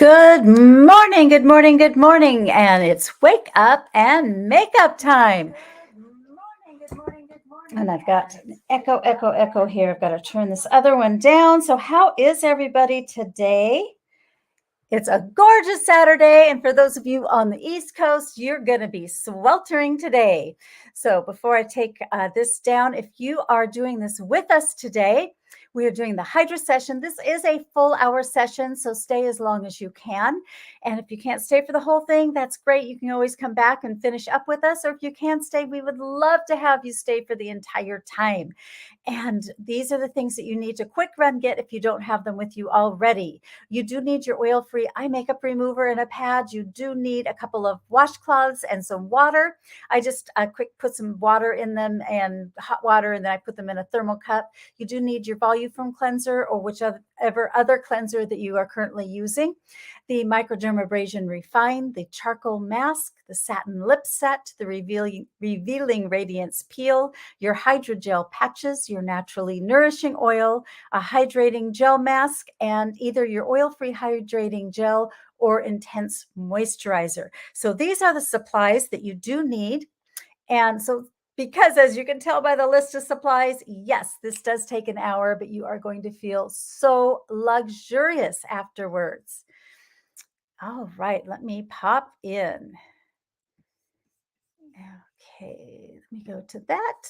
Good morning, good morning, good morning. And it's wake up and makeup time. Good morning. And I've got an echo here. I've got to turn this other one down. So how is everybody today? It's a gorgeous Saturday. And for those of you on the East Coast, you're going to be sweltering today. So before I take this down, if you are doing this with us today, we are doing the Hydra Session. This is a full hour session, so stay as long as you can. And if you can't stay for the whole thing, that's great. You can always come back and finish up with us. Or if you can't stay, we would love to have you stay for the entire time. And these are the things that you need to quick run get if you don't have them with you already. You do need your oil-free eye makeup remover and a pad. You do need a couple of washcloths and some water. I just quick put some water in them and hot water, and then I put them in a thermal cup. You do need your Volufoam cleanser or whichever other cleanser that you are currently using. The Microdermabrasion Refine, the charcoal mask, the Satin Lips set, the revealing Radiance Peel, your Hydrogel patches, your naturally nourishing oil, a hydrating gel mask, and either your oil-free hydrating gel or intense moisturizer. So these are the supplies that you do need. And so because as you can tell by the list of supplies, yes, this does take an hour, but you are going to feel so luxurious afterwards. All right, let me pop in. Okay, let me go to that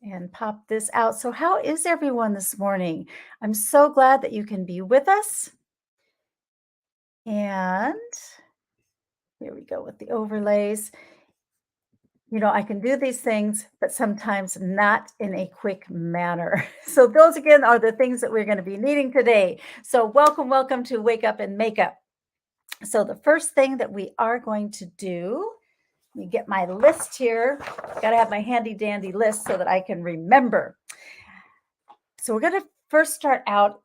and pop this out. So how is everyone this morning? I'm so glad that you can be with us. And here we go with the overlays. You know, I can do these things, but sometimes not in a quick manner. So those, again, are the things that we're going to be needing today. So welcome to Wake Up and Makeup. So the first thing that we are going to do, let me get my list here. Got to have my handy dandy list so that I can remember. So we're going to first start out.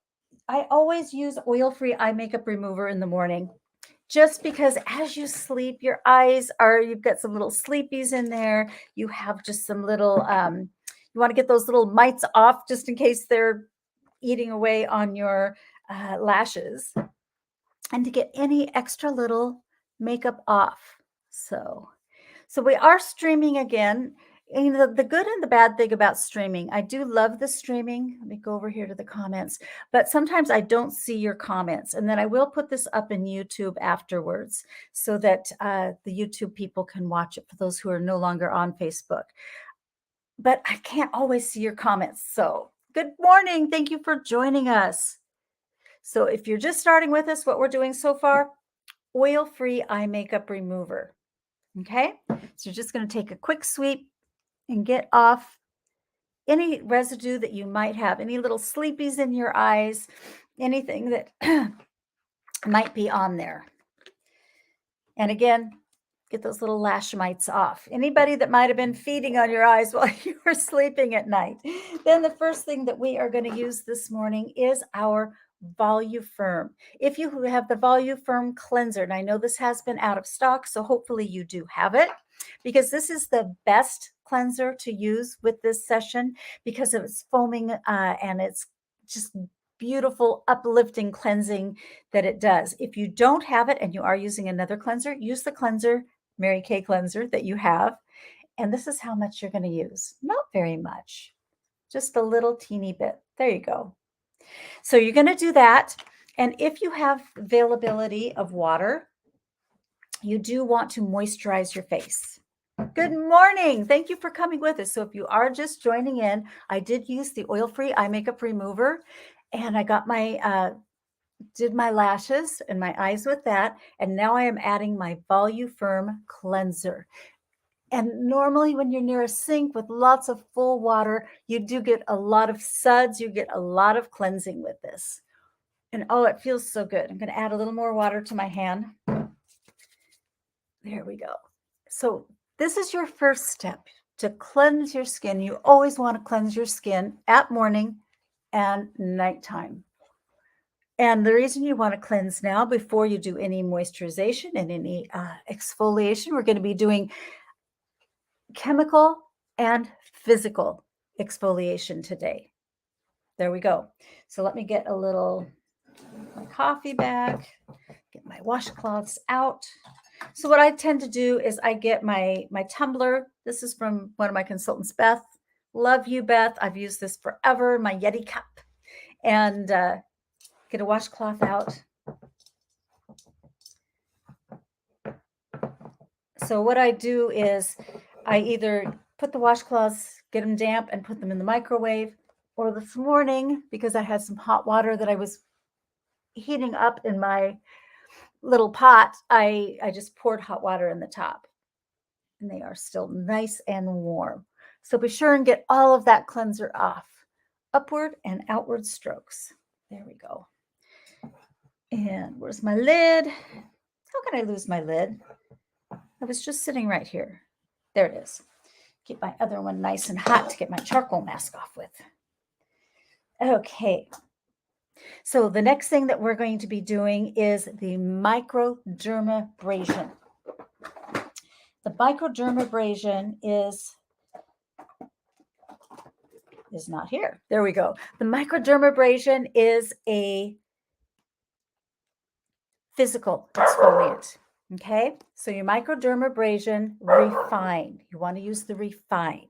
I always use oil-free eye makeup remover in the morning, just because as you sleep, your eyes are, you've got some little sleepies in there. You have just some little, you want to get those little mites off just in case they're eating away on your lashes, and to get any extra little makeup off. So we are streaming again. You know, the good and the bad thing about streaming, I do love the streaming. Let me go over here to the comments, but sometimes I don't see your comments. And then I will put this up in YouTube afterwards so that the YouTube people can watch it for those who are no longer on Facebook. But I can't always see your comments. So good morning. Thank you for joining us. So if you're just starting with us, what we're doing so far, oil-free eye makeup remover. Okay, so you're just going to take a quick sweep and get off any residue that you might have, any little sleepies in your eyes, anything that might be on there. And again, get those little lash mites off. Anybody that might have been feeding on your eyes while you were sleeping at night. Then the first thing that we are going to use this morning is our Voluform. If you have the Voluform cleanser, and I know this has been out of stock, so hopefully you do have it, because this is the best cleanser to use with this session because of its foaming and it's just beautiful uplifting cleansing that it does. If you don't have it and you are using another cleanser, use the cleanser, Mary Kay cleanser that you have. And this is how much you're going to use. Not very much, just a little teeny bit. There you go. So you're going to do that. And if you have availability of water, you do want to moisturize your face. Good morning. Thank you for coming with us. So if you are just joining in, I did use the oil-free eye makeup remover, and I got my, did my lashes and my eyes with that. And now I am adding my Voluform cleanser. And normally when you're near a sink with lots of full water, you do get a lot of suds. You get a lot of cleansing with this. And oh, it feels so good. I'm going to add a little more water to my hand. There we go. So this is your first step to cleanse your skin. You always want to cleanse your skin at morning and nighttime. And the reason you want to cleanse now before you do any moisturization and any exfoliation, we're going to be doing chemical and physical exfoliation today. There we go. So let me get a little my coffee back, Get my washcloths out. So what I tend to do is I get my tumbler. This is from one of my consultants, Beth. Love you, Beth. I've used this forever, my Yeti cup. And get a washcloth out. So what I do is I either put the washcloths, get them damp and put them in the microwave, or this morning, because I had some hot water that I was heating up in my little pot, I just poured hot water in the top, and they are still nice and warm. So be sure and get all of that cleanser off. Upward and outward strokes. There we go. And where's my lid? How can I lose my lid? I was just sitting right here. There it is. Keep my other one nice and hot to get my charcoal mask off with. Okay. So the next thing that we're going to be doing is the microdermabrasion. The microdermabrasion is not here. There we go. The microdermabrasion is a physical exfoliant. Okay, so your microdermabrasion refine. You want to use the refine,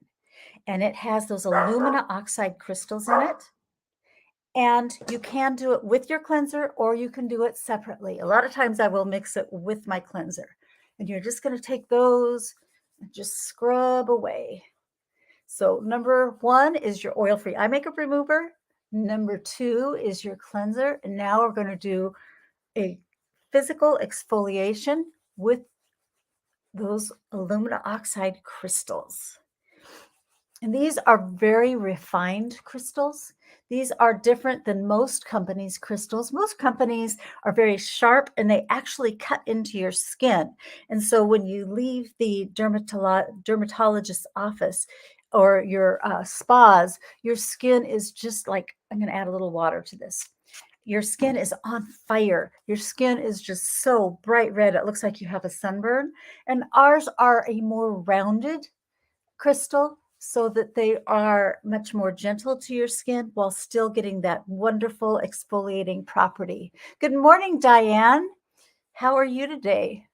and it has those alumina oxide crystals in it. And you can do it with your cleanser, or you can do it separately. A lot of times I will mix it with my cleanser, and you're just going to take those and just scrub away. So number 1 is your oil-free eye makeup remover. Number 2 is your cleanser. And now we're going to do a physical exfoliation with those alumina oxide crystals. And these are very refined crystals. These are different than most companies' crystals. Most companies are very sharp and they actually cut into your skin. And so when you leave the dermatologist's office or your spas, your skin is just like, I'm going to add a little water to this. Your skin is on fire. Your skin is just so bright red. It looks like you have a sunburn. And ours are a more rounded crystal so that they are much more gentle to your skin while still getting that wonderful exfoliating property. Good morning, Diane. How are you today?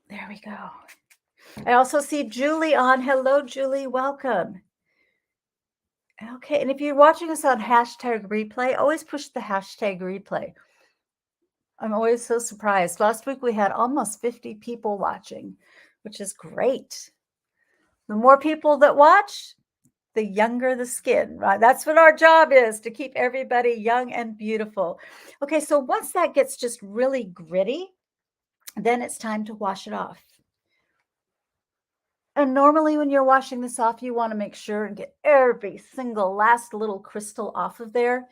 There we go. I also see Julie on. Hello, Julie. Welcome. Okay, and if you're watching us on hashtag replay, always push the hashtag replay. I'm always so surprised. Last week we had almost 50 people watching, which is great. The more people that watch, the younger the skin, right? That's what our job is, to keep everybody young and beautiful. Okay, so once that gets just really gritty, then it's time to wash it off. And normally when you're washing this off, you want to make sure and get every single last little crystal off of there.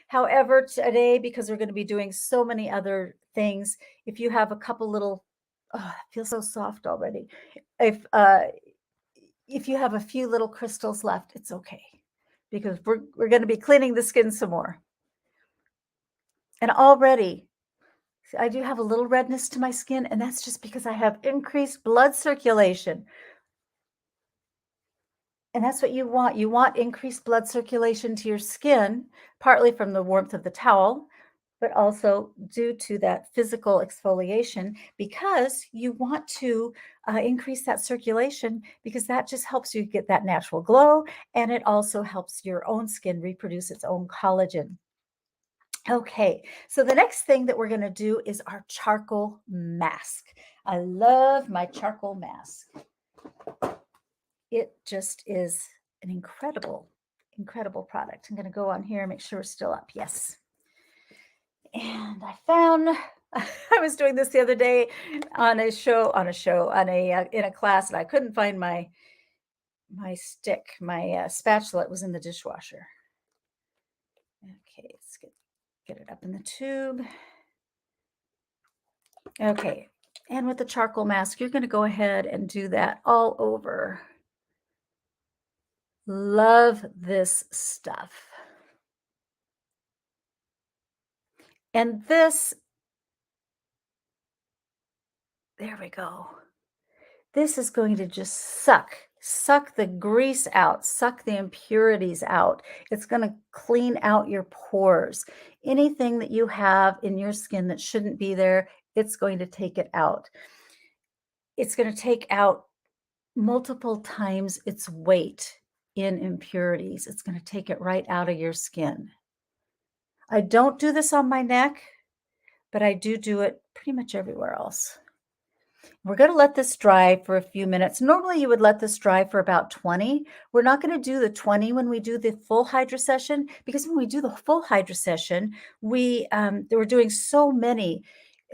However, today, because we're going to be doing so many other things, if you have a couple little, it feels so soft already. If you have a few little crystals left, it's okay, because we're going to be cleaning the skin some more. And already, I do have a little redness to my skin, and that's just because I have increased blood circulation. And that's what you want. You want increased blood circulation to your skin, partly from the warmth of the towel, but also due to that physical exfoliation, because you want to increase that circulation, because that just helps you get that natural glow, and it also helps your own skin reproduce its own collagen. Okay, so the next thing that we're going to do is our charcoal mask. I love my charcoal mask. It just is an incredible, incredible product. I'm going to go on here and make sure we're still up. Yes. And I found, I was doing this the other day in a class, and I couldn't find my stick, my spatula. It was in the dishwasher. Okay, let's get it up in the tube. Okay, and with the charcoal mask, you're going to go ahead and do that all over. Love this stuff. And this, there we go. This is going to just suck suck the grease out, suck the impurities out. It's going to clean out your pores. Anything that you have in your skin that shouldn't be there, it's going to take it out. It's going to take out multiple times its weight in impurities. It's going to take it right out of your skin. I don't do this on my neck, but I do it pretty much everywhere else. We're going to let this dry for a few minutes. Normally you would let this dry for about 20. We're not going to do the 20 when we do the full Hydra session, because when we do the full Hydra session, we're doing so many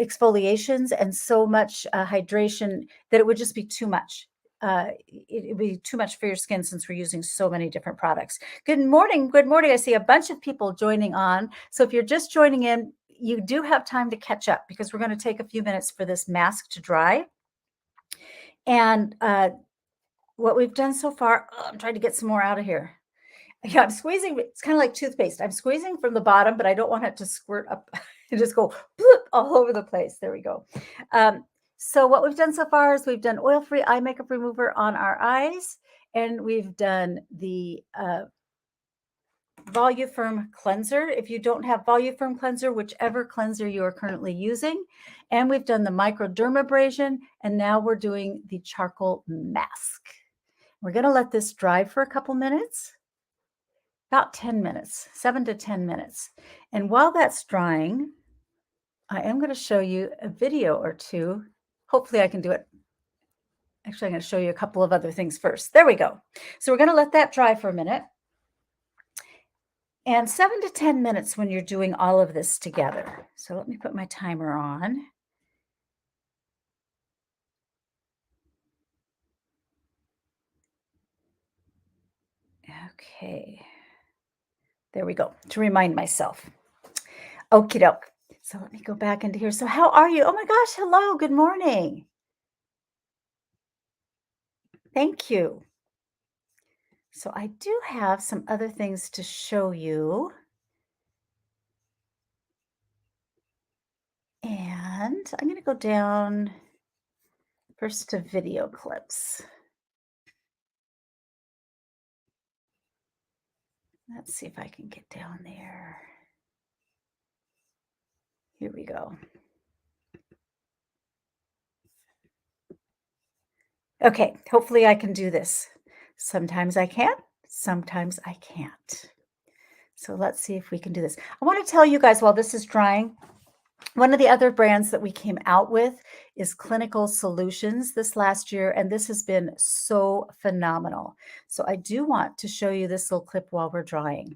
exfoliations and so much hydration that it would just be too much. It would be too much for your skin since we're using so many different products. Good morning. Good morning. I see a bunch of people joining on. So if you're just joining in, you do have time to catch up because we're going to take a few minutes for this mask to dry. And what we've done so far, I'm trying to get some more out of here. Yeah, I'm squeezing. It's kind of like toothpaste. I'm squeezing from the bottom, but I don't want it to squirt up and just go bloop, all over the place. There we go. So what we've done so far is we've done oil-free eye makeup remover on our eyes, and we've done the Voluform cleanser. If you don't have Voluform cleanser, whichever cleanser you are currently using. And we've done the Microdermabrasion, and now we're doing the charcoal mask. We're going to let this dry for a couple minutes, about 10 minutes, 7 to 10 minutes. And while that's drying, I am going to show you a video or two. Hopefully I can do it. Actually, I'm going to show you a couple of other things first. There we go. So we're going to let that dry for a minute. And 7 to 10 minutes when you're doing all of this together. So let me put my timer on. Okay. There we go, to remind myself. Okie doke. So let me go back into here. So how are you? Oh my gosh, hello, good morning. Thank you. So I do have some other things to show you. And I'm going to go down first to video clips. Let's see if I can get down there. Here we go. Okay, hopefully I can do this. Sometimes I can, sometimes I can't. So let's see if we can do this. I want to tell you guys while this is drying, one of the other brands that we came out with is Clinical Solutions this last year, and this has been so phenomenal. So I do want to show you this little clip while we're drying.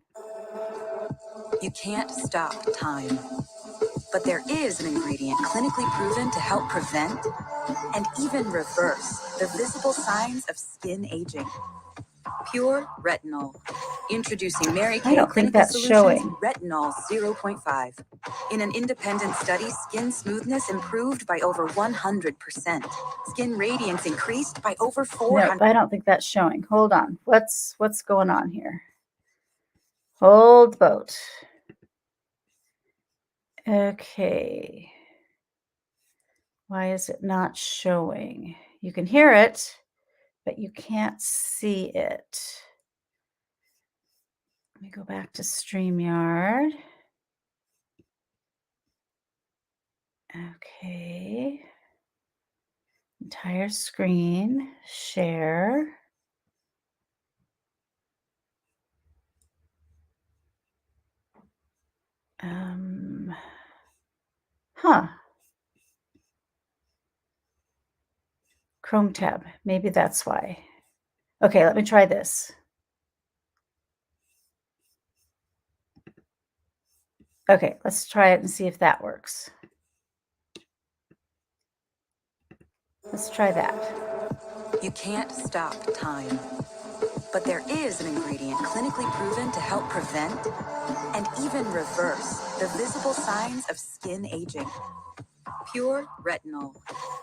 You can't stop time, but there is an ingredient clinically proven to help prevent and even reverse the visible signs of skin aging. Pure Retinol. Introducing Mary Kay Clinical Solutions Retinol 0.5. In an independent study, skin smoothness improved by over 100%. Skin radiance increased by over 400%. No, I don't think that's showing. Hold on. What's going on here? Hold boat. Okay. Why is it not showing? You can hear it, but you can't see it. Let me go back to StreamYard. Okay. Entire screen, share. Chrome tab, maybe that's why. Okay, let me try this. Okay, let's try it and see if that works. Let's try that. You can't stop time, but there is an ingredient clinically proven to help prevent and even reverse the visible signs of skin aging. Pure Retinol.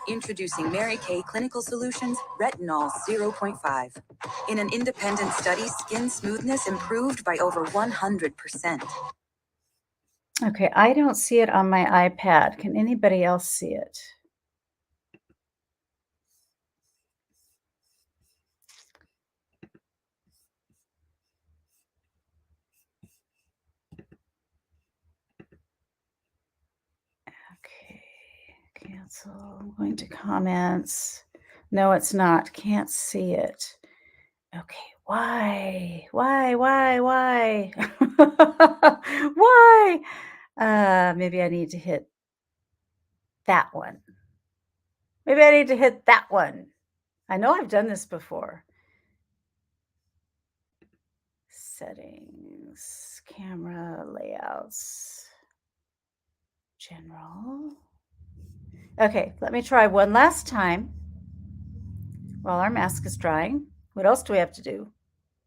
Introducing Mary Kay Clinical Solutions Retinol 0.5. In an independent study, skin smoothness improved by over 100%. Okay, I don't see it on my iPad. Can anybody else see it? Cancel. I'm going to comments. No, it's not. Can't see it. Okay. Why? Why? Why? Why? Maybe I need to hit that one. Maybe I need to hit that one. I know I've done this before. Settings, camera, layouts, general. Okay, let me try one last time while our mask is drying. What else do we have to do?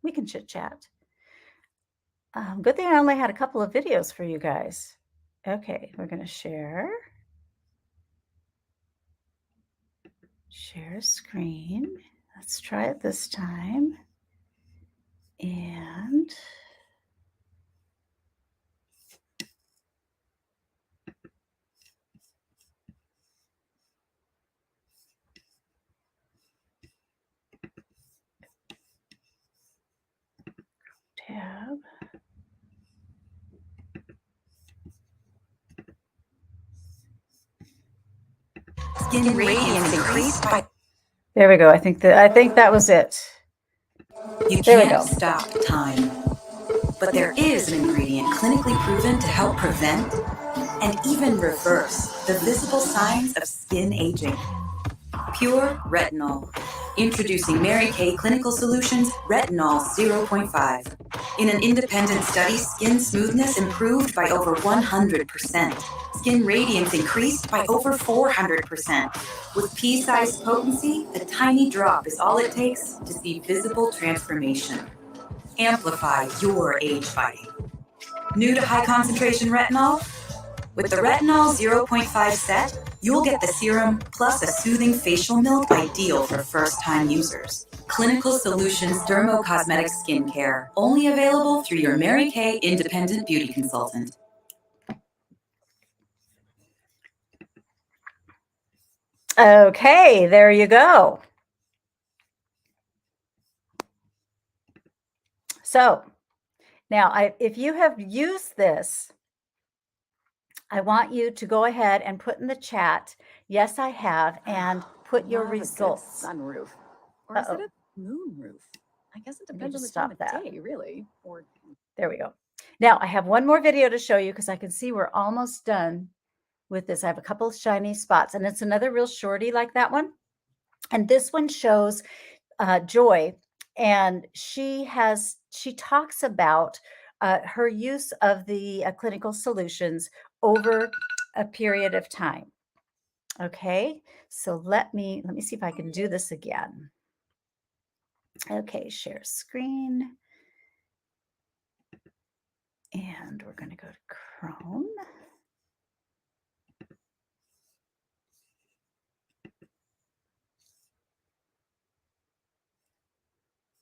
We can chit chat. Good thing I only had a couple of videos for you guys. Okay, we're going to share screen. Let's try it this time. And tab. Skin radiance increased by. There we go. I think that was it. You There we can't go. stop time. But there is an ingredient clinically proven to help prevent and even reverse the visible signs of skin aging. Pure Retinol. Introducing Mary Kay Clinical Solutions Retinol 0.5. In an independent study, skin smoothness improved by over 100%. Skin radiance increased by over 400%. With pea-sized potency, a tiny drop is all it takes to see visible transformation. Amplify your age fighting. New to high concentration retinol? With the Retinol 0.5 set, you'll get the serum plus a soothing facial milk ideal for first-time users. Clinical Solutions Dermocosmetic Skincare, only available through your Mary Kay independent beauty consultant. Okay, there you go. So now, if you have used this, I want you to go ahead and put in the chat, yes, I have, and put your results. Sunroof. Or is it a moon roof? I guess it depends on the time of day, really. Or there we go. Now, I have one more video to show you because I can see we're almost done with this. I have a couple of shiny spots, and it's another real shorty like that one. And this one shows Joy, and she talks about her use of the clinical solutions over a period of time. Okay, so let me see if I can do this again. Okay, share screen. And we're going to go to Chrome.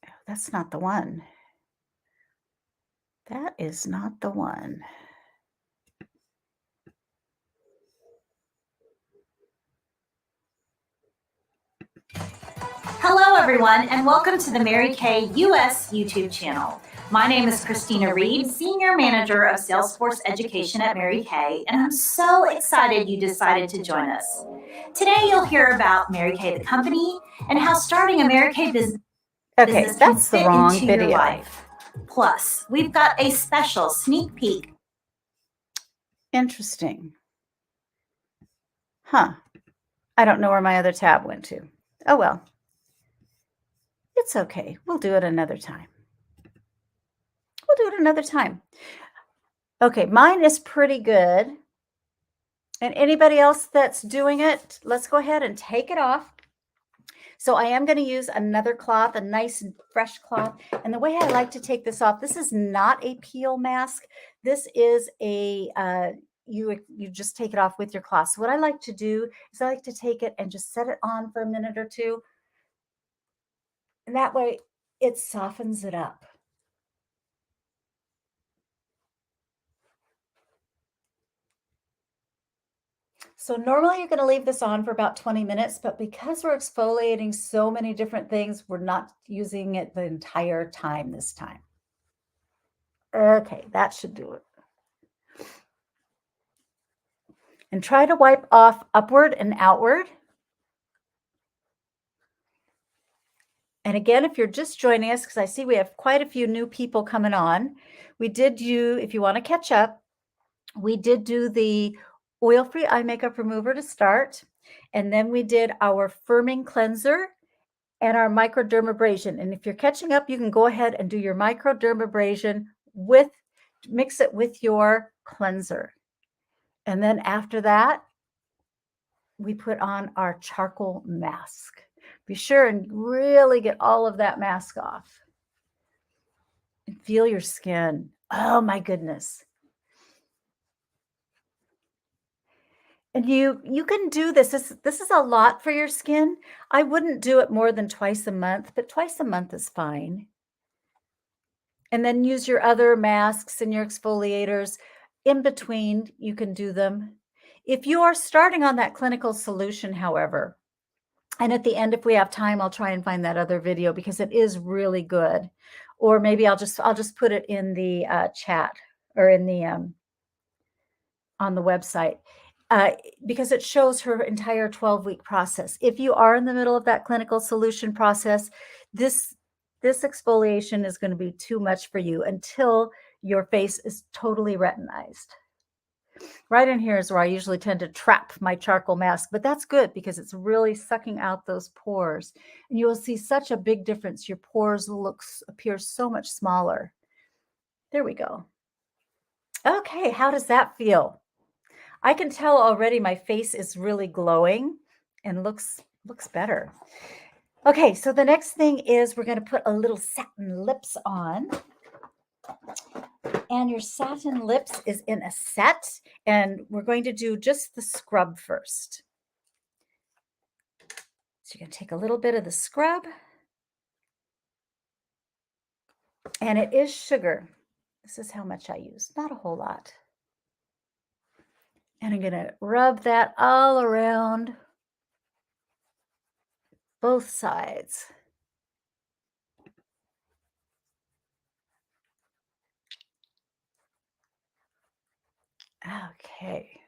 Oh, that's not the one. That is not the one. Hello, everyone, and welcome to the Mary Kay US YouTube channel. My name is Christina Reed, Senior Manager of Salesforce Education at Mary Kay, and I'm so excited you decided to join us. Today, you'll hear about Mary Kay, the company, and how starting a Mary Kay business Okay, that's the wrong into video. your life. Plus, we've got a special sneak peek. Interesting. Huh. I don't know where my other tab went to. Oh, well. It's okay. We'll do it another time. We'll do it another time. Okay, mine is pretty good. And anybody else that's doing it, let's go ahead and take it off. So I am going to use another cloth, a nice fresh cloth. And the way I like to take this off, this is not a peel mask. This is a, you just take it off with your cloth. So what I like to do is I like to take it and just set it on for a minute or two. And that way it softens it up. So normally you're going to leave this on for about 20 minutes, but because we're exfoliating so many different things, we're not using it the entire time this time. Okay, that should do it. And try to wipe off upward and outward. And again, if you're just joining us, because I see we have quite a few new people coming on, we did do, if you want to catch up, we did do the oil-free eye makeup remover to start. And then we did our firming cleanser and our microdermabrasion. And if you're catching up, you can go ahead and do your microdermabrasion mix it with your cleanser. And then after that, we put on our charcoal mask. Be sure and really get all of that mask off. And feel your skin. Oh my goodness. And you can do this. This is a lot for your skin. I wouldn't do it more than twice a month, but twice a month is fine. And then use your other masks and your exfoliators. In between, you can do them. If you are starting on that clinical solution, however, and at the end, if we have time, I'll try and find that other video because it is really good. Or maybe I'll just put it in the chat or in the on the website because it shows her entire 12-week process. If you are in the middle of that clinical solution process, this exfoliation is going to be too much for you until your face is totally retinized. Right in here is where I usually tend to trap my charcoal mask, but that's good because it's really sucking out those pores. And you will see such a big difference. Your pores will appear so much smaller. There we go. Okay, how does that feel? I can tell already my face is really glowing and looks better. Okay, so the next thing is we're going to put a little satin lips on. And your satin lips is in a set, and we're going to do just the scrub first. So you're going to take a little bit of the scrub, and it is sugar. This is how much I use, not a whole lot. And I'm going to rub that all around both sides. Okay.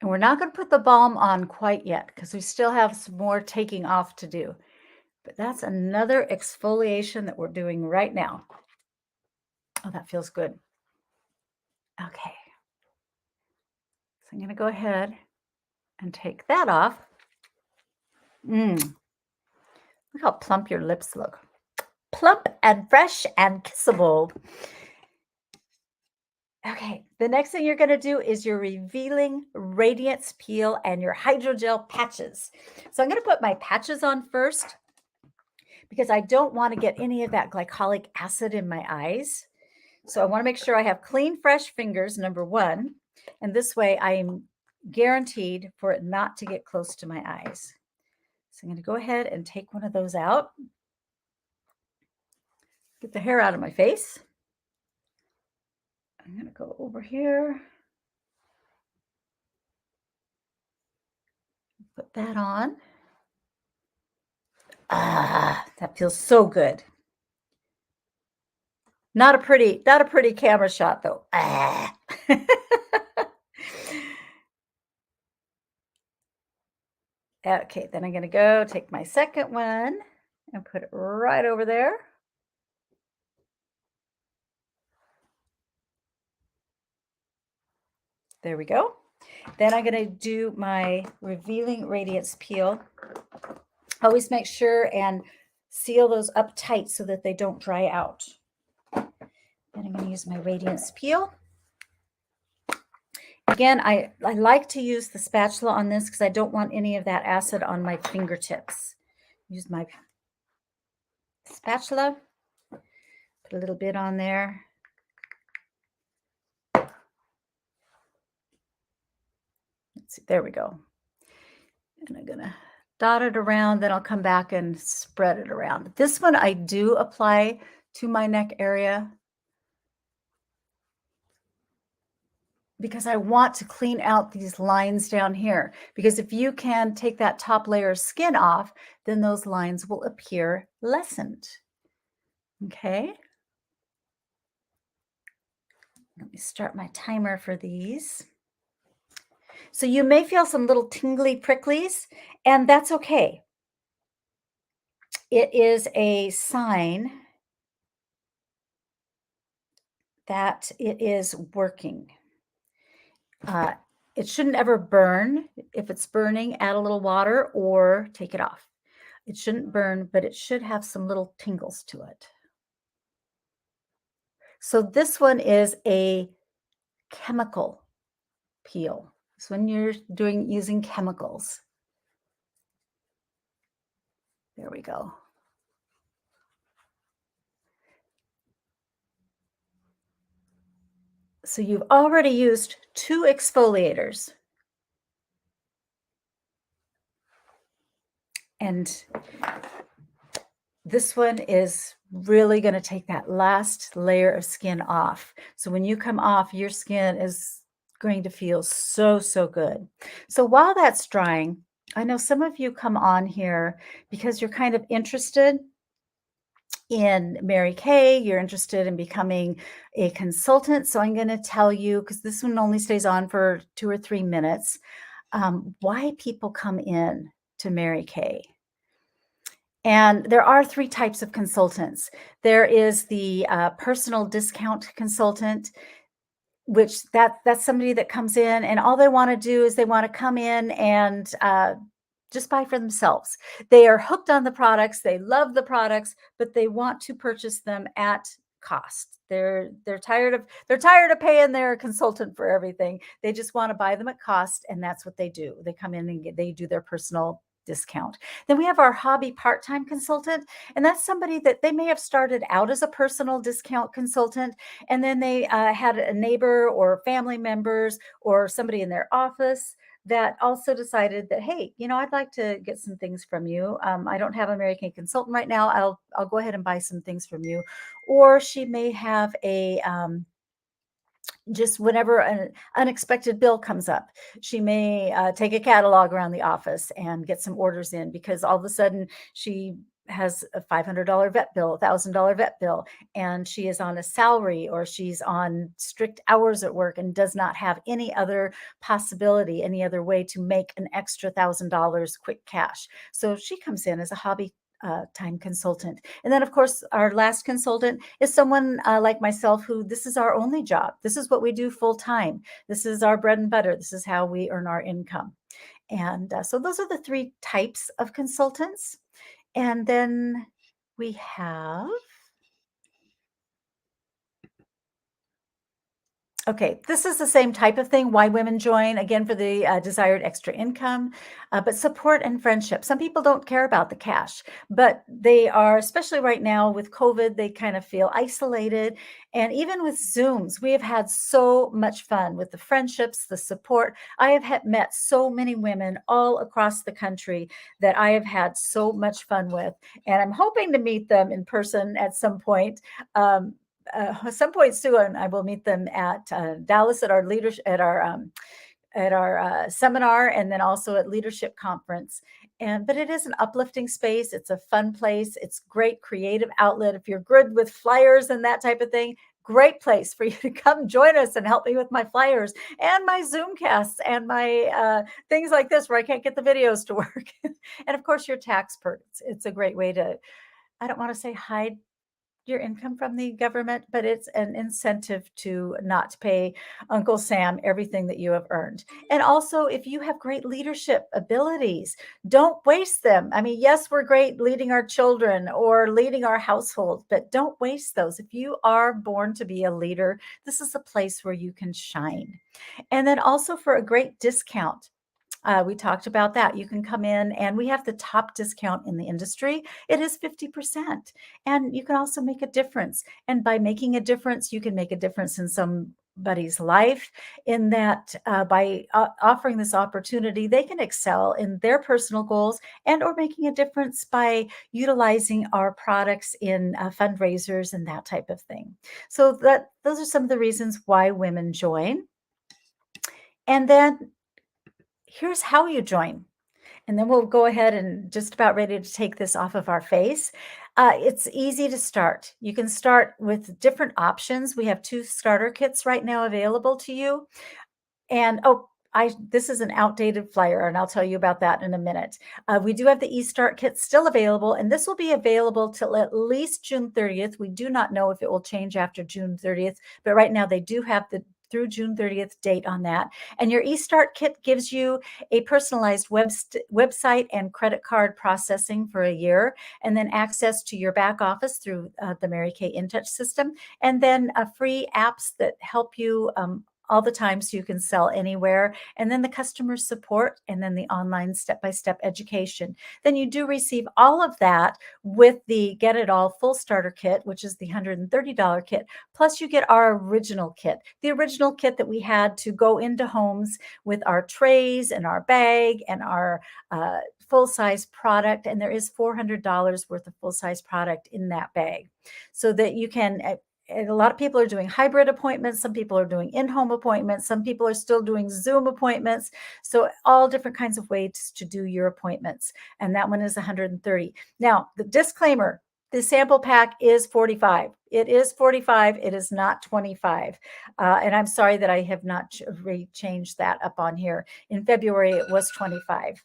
And we're not going to put the balm on quite yet because we still have some more taking off to do. But that's another exfoliation that we're doing right now. Oh, that feels good. Okay. So I'm going to go ahead and take that off. Look how plump your lips look. Plump and fresh and kissable. Okay, the next thing you're going to do is your revealing Radiance Peel and your Hydrogel patches. So I'm going to put my patches on first because I don't want to get any of that glycolic acid in my eyes. So I want to make sure I have clean, fresh fingers, number one. And this way I'm guaranteed for it not to get close to my eyes. So I'm going to go ahead and take one of those out. Get the hair out of my face. I'm going to go over here. Put that on. Ah, that feels so good. Not a pretty camera shot though. Ah. Okay, then I'm going to go take my second one and put it right over there. There we go. Then I'm going to do my revealing Radiance Peel. Always make sure and seal those up tight so that they don't dry out. Then I'm going to use my Radiance Peel. Again, I like to use the spatula on this because I don't want any of that acid on my fingertips. Use my spatula. Put a little bit on there. Let's see, there we go. And I'm going to dot it around, then I'll come back and spread it around. This one I do apply to my neck area because I want to clean out these lines down here. Because if you can take that top layer of skin off, then those lines will appear lessened. Okay. Let me start my timer for these. So you may feel some little tingly pricklies, and that's okay. It is a sign that it is working. It shouldn't ever burn. If it's burning, add a little water or take it off. It shouldn't burn, but it should have some little tingles to it. So this one is a chemical peel. So when you're using chemicals. There we go. So you've already used 2 exfoliators. And this one is really going to take that last layer of skin off. So when you come off, your skin is going to feel so, so good. So while that's drying, I know some of you come on here because you're kind of interested in Mary Kay, you're interested in becoming a consultant. So I'm going to tell you, because this one only stays on for 2 or 3 minutes, why people come in to Mary Kay. And there are 3 types of consultants. There is the personal discount consultant, which that's somebody that comes in and all they want to do is they want to come in and just buy for themselves. They are hooked on the products. They love the products, but they want to purchase them at cost. They're tired of paying their consultant for everything. They just want to buy them at cost, and that's what they do. They come in and they do their personal discount. Then we have our hobby part-time consultant, and that's somebody that they may have started out as a personal discount consultant, and then they had a neighbor or family members or somebody in their office that also decided that, hey, I'd like to get some things from you. I don't have an American consultant right now. I'll go ahead and buy some things from you. Or she may have a just whenever an unexpected bill comes up, she may take a catalog around the office and get some orders in because all of a sudden she has a $500 vet bill, $1,000 vet bill, and she is on a salary or she's on strict hours at work and does not have any other possibility, any other way to make an extra $1,000 quick cash. So she comes in as a hobby time consultant. And then, of course, our last consultant is someone like myself who this is our only job. This is what we do full time. This is our bread and butter. This is how we earn our income. And so those are the 3 types of consultants. And then we have, okay, this is the same type of thing, why women join, again, for the desired extra income, but support and friendship. Some people don't care about the cash, but they are, especially right now with COVID, they kind of feel isolated. And even with Zooms, we have had so much fun with the friendships, the support. I have met so many women all across the country that I have had so much fun with, and I'm hoping to meet them in person at some point. Some point soon, I will meet them at Dallas at our leadership at our seminar, and then also at leadership conference. But it is an uplifting space. It's a fun place. It's great creative outlet. If you're good with flyers and that type of thing, great place for you to come join us and help me with my flyers and my Zoomcasts and my things like this where I can't get the videos to work. And of course, your tax perks. It's a great way to, I don't want to say hide your income from the government, but it's an incentive to not pay Uncle Sam everything that you have earned. And also, if you have great leadership abilities, don't waste them. I mean, yes, we're great leading our children or leading our household, but don't waste those. If you are born to be a leader, this is a place where you can shine. And then also for a great discount. We talked about that. You can come in and we have the top discount in the industry. It is 50%. And you can also make a difference. And by making a difference, you can make a difference in somebody's life in that by offering this opportunity, they can excel in their personal goals and or making a difference by utilizing our products in fundraisers and that type of thing. So those are some of the reasons why women join. And then here's how you join. And then we'll go ahead and just about ready to take this off of our face. It's easy to start. You can start with different options. We have 2 starter kits right now available to you. And this is an outdated flyer, and I'll tell you about that in a minute. We do have the eStart kit still available, and this will be available till at least June 30th. We do not know if it will change after June 30th, but right now they do have the through June 30th date on that. And your eStart kit gives you a personalized website and credit card processing for a year, and then access to your back office through the Mary Kay InTouch system, and then free apps that help you all the time so you can sell anywhere, and then the customer support, and then the online step-by-step education. Then you do receive all of that with the Get It All Full Starter Kit, which is the $130 kit, plus you get our original kit, the original kit that we had to go into homes with our trays and our bag and our full-size product, and there is $400 worth of full-size product in that bag, so that you can and a lot of people are doing hybrid appointments. Some people are doing in-home appointments. Some people are still doing Zoom appointments. So all different kinds of ways to do your appointments. And that one is $130. Now, the disclaimer, the sample pack is $45. It is $45. It is not $25. And I'm sorry that I have not changed that up on here. In February, it was $25.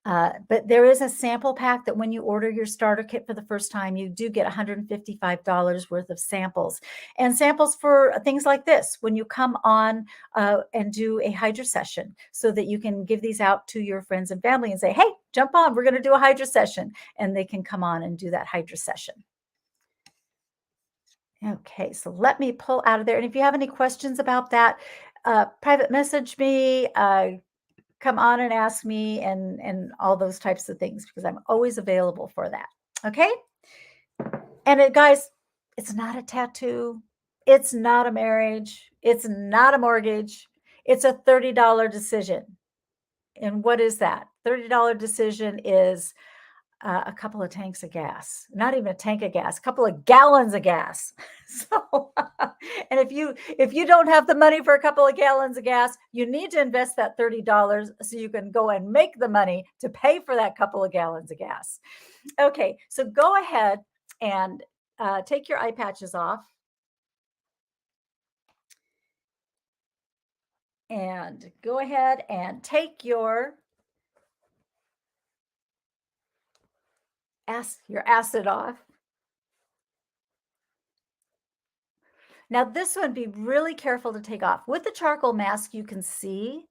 But there is a sample pack that when you order your starter kit for the first time, you do get $155 worth of samples, and samples for things like this when you come on and do a Hydra session, so that you can give these out to your friends and family and say, hey, jump on, we're going to do a Hydra session, and they can come on and do that Hydra session. Okay, so let me pull out of there. And if you have any questions about that, private message me, come on and ask me, and all those types of things, because I'm always available for that. Okay. And guys, it's not a tattoo. It's not a marriage. It's not a mortgage. It's a $30 decision. And what is that? $30 decision is a couple of tanks of gas, not even a tank of gas, a couple of gallons of gas. So, and if you don't have the money for a couple of gallons of gas, you need to invest that $30 so you can go and make the money to pay for that couple of gallons of gas. Okay, so go ahead and take your eye patches off. And go ahead and take your acid off. Now this one, be really careful to take off. With the charcoal mask, you can see,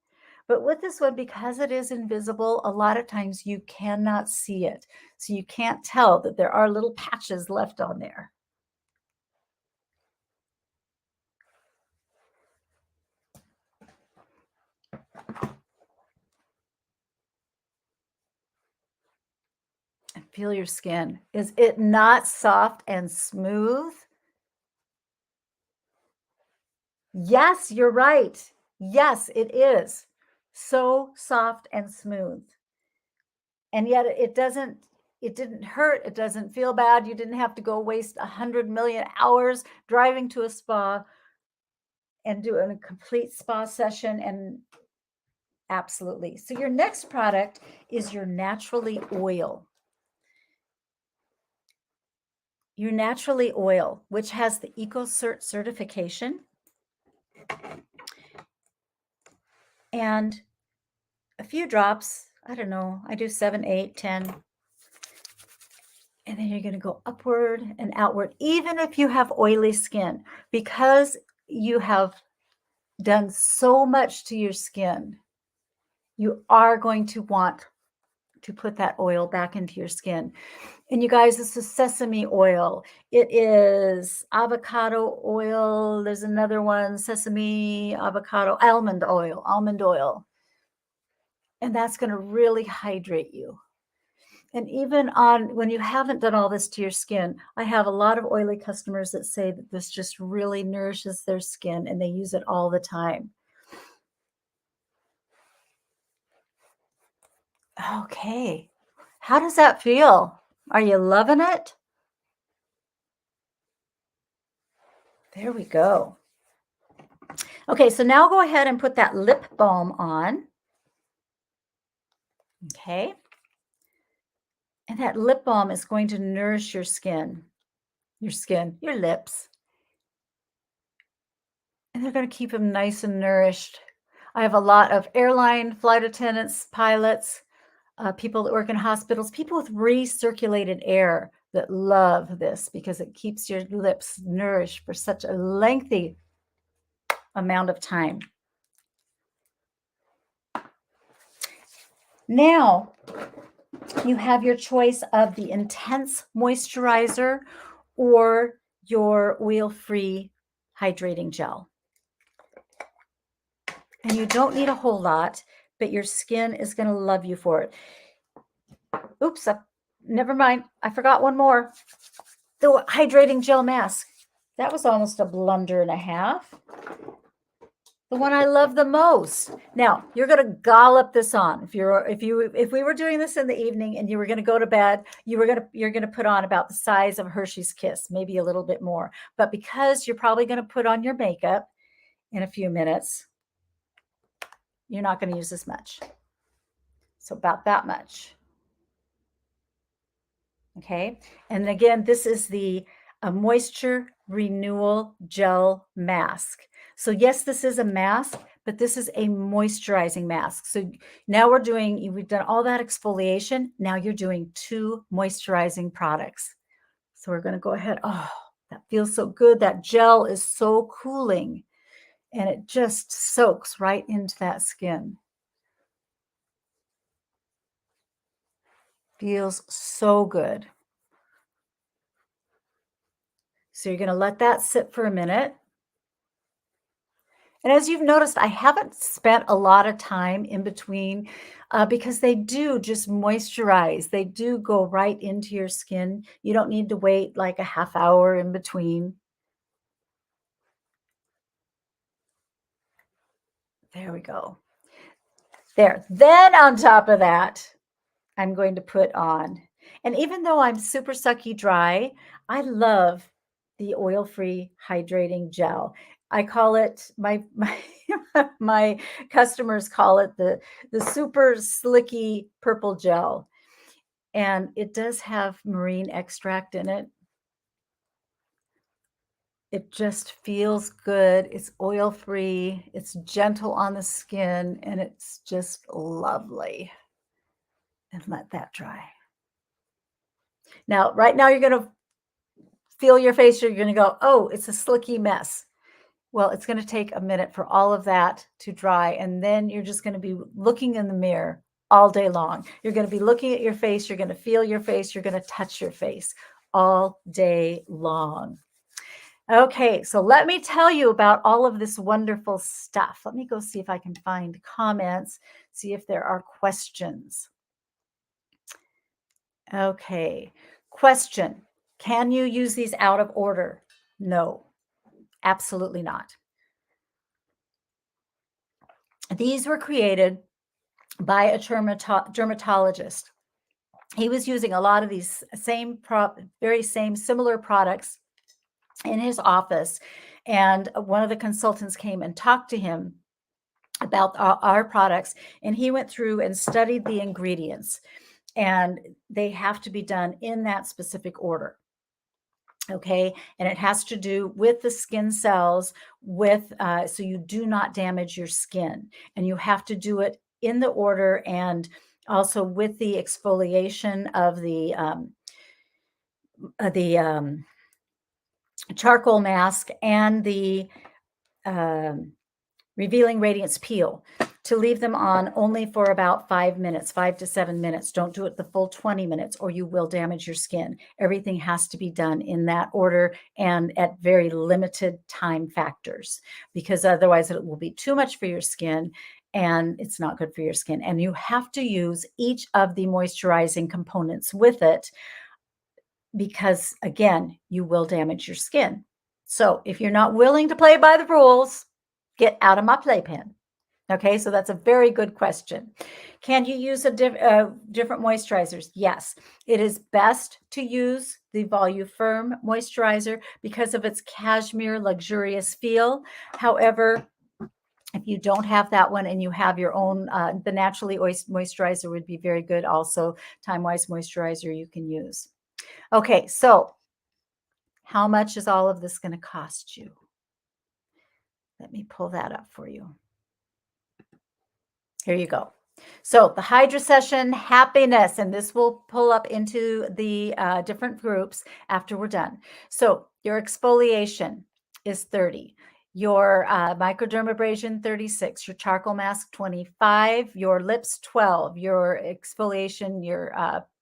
but with this one, because it is invisible, a lot of times you cannot see it. So you can't tell that there are little patches left on there. And feel your skin. Is it not soft and smooth? Yes, you're right. Yes, it is. So soft and smooth. And yet it didn't hurt. It doesn't feel bad. You didn't have to go waste 100 million hours driving to a spa and doing a complete spa session. And absolutely. So your next product is your Naturally Oil. Your Naturally Oil, which has the EcoCert certification. And a few drops, I don't know, I do 7, 8, 10. And then you're going to go upward and outward, even if you have oily skin, because you have done so much to your skin, you are going to want to put that oil back into your skin. And you guys, this is sesame oil. It is avocado oil. There's another one, sesame, avocado, almond oil. And that's going to really hydrate you. And even when you haven't done all this to your skin, I have a lot of oily customers that say that this just really nourishes their skin, and they use it all the time. Okay. How does that feel? Are you loving it? There we go. Okay, so now go ahead and put that lip balm on. Okay. And that lip balm is going to nourish your skin, your lips. And they're going to keep them nice and nourished. I have a lot of airline flight attendants, pilots, people that work in hospitals, people with recirculated air that love this because it keeps your lips nourished for such a lengthy amount of time. Now, you have your choice of the intense moisturizer or your oil-free hydrating gel. And you don't need a whole lot, but your skin is going to love you for it. Oops, never mind. I forgot one more. The Hydrating Gel Mask. That was almost a blunder and a half. The one I love the most. Now, you're going to dollop this on. If we were doing this in the evening and you were going to go to bed, you're going to put on about the size of Hershey's Kiss, maybe a little bit more. But because you're probably going to put on your makeup in a few minutes, you're not going to use as much. So about that much. Okay. And again, this is the Moisture Renewal Gel Mask. So yes, this is a mask, but this is a moisturizing mask. So now we've done all that exfoliation. Now you're doing 2 moisturizing products. So we're going to go ahead. Oh, that feels so good. That gel is so cooling and it just soaks right into that skin. Feels so good. So you're going to let that sit for a minute. And as you've noticed, I haven't spent a lot of time in between because they do just moisturize. They do go right into your skin. You don't need to wait like a half hour in between. There we go. There. Then on top of that, I'm going to put on, and even though I'm super sucky dry, I love the oil-free hydrating gel. I call it, my customers call it the super slicky purple gel. And it does have marine extract in it. It just feels good. It's oil-free. It's gentle on the skin, and it's just lovely. And let that dry. Now, right now, you're going to feel your face. You're going to go, oh, it's a slicky mess. Well, it's going to take a minute for all of that to dry. And then you're just going to be looking in the mirror all day long. You're going to be looking at your face. You're going to feel your face. You're going to touch your face all day long. Okay, so let me tell you about all of this wonderful stuff. Let me go see if I can find comments, see if there are questions. Okay, question. Can you use these out of order? No, absolutely not. These were created by a dermatologist. He was using a lot of these similar products in his office. And one of the consultants came and talked to him about our products. And he went through and studied the ingredients. And they have to be done in that specific order. Okay. And it has to do with the skin cells so you do not damage your skin. And you have to do it in the order and also with the exfoliation of the charcoal mask and the revealing Radiance Peel, to leave them on only for about 5 minutes, 5 to 7 minutes. Don't do it the full 20 minutes or you will damage your skin. Everything has to be done in that order and at very limited time factors, because otherwise it will be too much for your skin and it's not good for your skin. And you have to use each of the moisturizing components with it, because again, you will damage your skin. So if you're not willing to play by the rules, get out of my playpen. Okay, so that's a very good question. Can you use different moisturizers? Yes, it is best to use the Voluform moisturizer because of its cashmere luxurious feel. However, If you don't have that one and you have your own, the Naturally Moisturizer would be very good. Also, Time Wise Moisturizer you can use. Okay, so how much is all of this going to cost you? Let me pull that up for you. Here you go. So the Hydra Session Happiness, and this will pull up into the different groups after we're done. So your exfoliation is 30. Your microdermabrasion 36, your charcoal mask 25, your lips 12, your exfoliation, your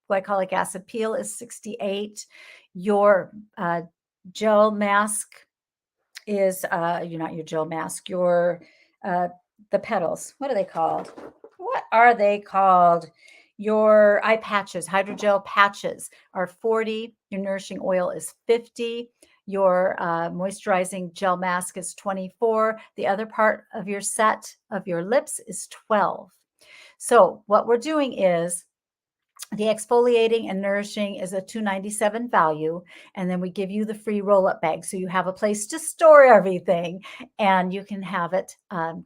glycolic acid peel is 68, your gel mask is you're not your gel mask, your the petals. What are they called? What are they called? Your eye patches, hydrogel patches are 40. Your nourishing oil is 50. Your moisturizing gel mask is 24. The other part of your set of your lips is 12. So what we're doing is the exfoliating and nourishing is a $297 value, and then we give you the free roll-up bag, so you have a place to store everything, and you can have it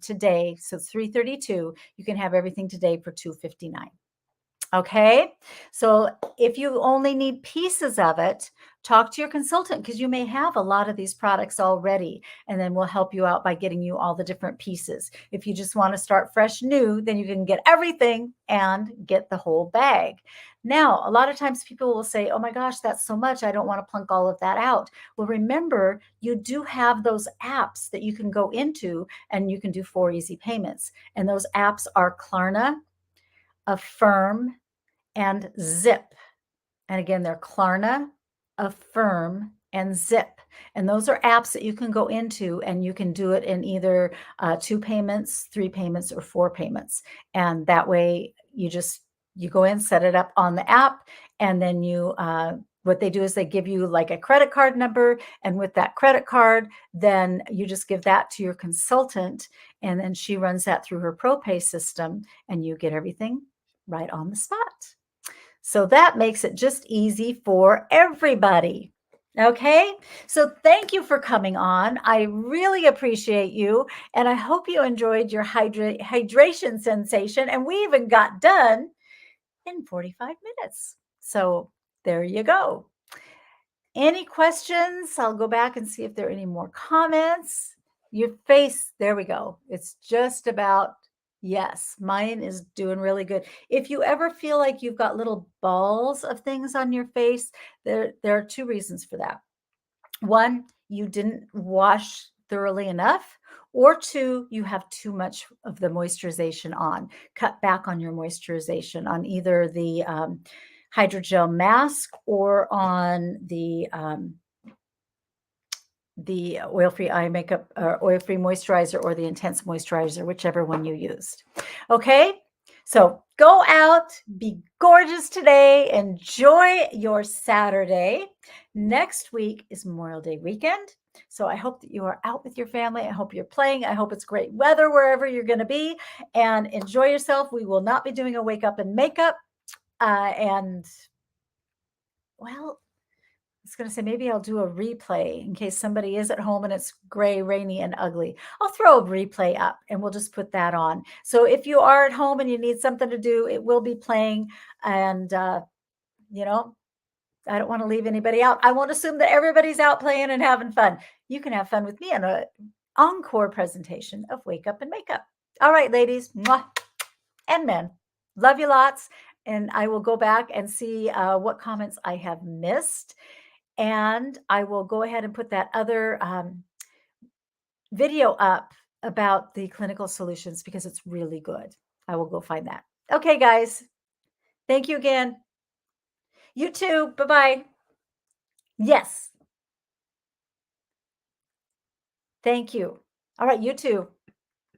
today. So it's $332. You can have everything today for $259. Okay, so if you only need pieces of it, talk to your consultant because you may have a lot of these products already, and then we'll help you out by getting you all the different pieces. If you just want to start fresh new, then you can get everything and get the whole bag. Now, a lot of times people will say, oh my gosh, that's so much. I don't want to plunk all of that out. Well, remember, you do have those apps that you can go into and you can do 4 easy payments. And those apps are Klarna, Affirm, and Zip. And again, they're Klarna, Affirm, and Zip. And those are apps that you can go into and you can do it in either 2 payments, 3 payments, or 4 payments. And that way you go in, set it up on the app, and then what they do is they give you like a credit card number. And with that credit card, then you just give that to your consultant, and then she runs that through her ProPay system, and you get everything right on the spot. So that makes it just easy for everybody. Okay, so thank you for coming on. I really appreciate you, and I hope you enjoyed your hydration sensation, and we even got done in 45 minutes. So there you go. Any questions? I'll go back and see if there are any more comments. Your face, there we go. It's just about, yes, mine is doing really good. If you ever feel like you've got little balls of things on your face, there are 2 reasons for that. 1, you didn't wash thoroughly enough, or 2, you have too much of the moisturization on. Cut back on your moisturization on either the Hydrogel Mask or on the oil-free eye makeup or oil-free moisturizer or the intense moisturizer, whichever one you used. Okay, so go out, be gorgeous today, enjoy your Saturday. Next week is Memorial Day weekend. So I hope that you are out with your family. I hope you're playing. I hope it's great weather wherever you're going to be, and enjoy yourself. We will not be doing a wake up and makeup. And well, I was going to say, maybe I'll do a replay in case somebody is at home and it's gray, rainy, and ugly. I'll throw a replay up and we'll just put that on. So if you are at home and you need something to do, it will be playing. And, you know, I don't want to leave anybody out. I won't assume that everybody's out playing and having fun. You can have fun with me on an encore presentation of Wake Up and Makeup. All right, ladies, mwah, and men, love you lots. And I will go back and see what comments I have missed. And I will go ahead and put that other video up about the clinical solutions because it's really good. I will go find that. Okay, guys. Thank you again. You too. Bye-bye. Yes. Thank you. All right, you too.